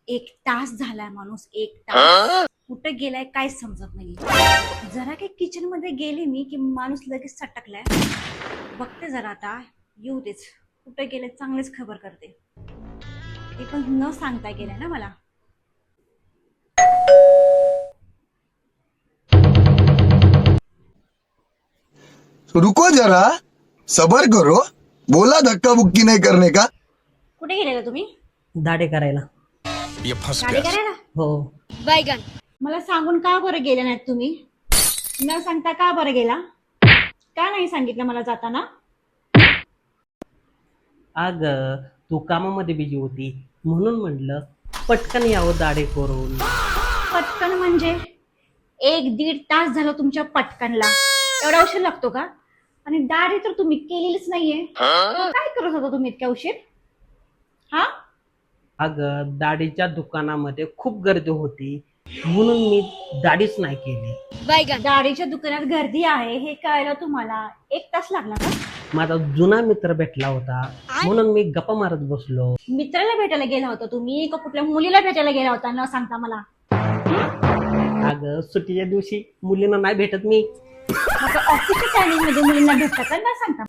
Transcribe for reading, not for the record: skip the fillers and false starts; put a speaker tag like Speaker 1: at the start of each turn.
Speaker 1: 1 तास झालाय माणूस, 1 तास कुठे गेलाय काय समजत नाही. जरा काही किचन मध्ये गेले मी की माणूस लगेच सटकलाय. बघते जरा आता, येऊ देच. कुठे गेले चांगलेच खबर करते. ते पण न सांगता गेलंय ना मला.
Speaker 2: रुको जरा, सबर करो. बोला धक्का बुक्की नहीं करने का.
Speaker 1: कुठे गेलेला तुम्ही?
Speaker 3: दाढी करायला.
Speaker 1: गाडी करायला?
Speaker 3: हो.
Speaker 1: मला सांगून का बरं गेले नाहीत तुम्ही? न सांगता का बरं गेला? का नाही सांगितलं मला जाताना?
Speaker 3: अग तू कामामध्ये बिजी होती म्हणून म्हणलं पटकन यावं दाढी करून.
Speaker 1: पटकन म्हणजे 1-1.5 तास झालं तुमच्या पटकनला. एवढा उशीर लागतो का? आणि दाढी तर तुम्ही केलेलीच नाहीये. मग काय करत होता तुम्ही इतक्या उशीर? हा?
Speaker 3: अग दाढीच्या दुकानामध्ये खूप गर्दी होती म्हणून मी दाढीच नाही केली.
Speaker 1: दाढीच्या दुकानात गर्दी आहे हे कळलं तुम्हाला 1 तास लागला का?
Speaker 3: माझा जुना मित्र भेटला होता म्हणून मी गप्पा मारत बसलो.
Speaker 1: मित्राला भेटायला गेला होता तुम्ही का कुठल्या मुलीला भेटायला गेला होता न सांगता मला?
Speaker 3: अग सुट्टीच्या दिवशी मुलींना नाही भेटत मी.
Speaker 1: मग ऑफिसच्या टायमिंग मध्ये मुलींना भेटता का न सांगता?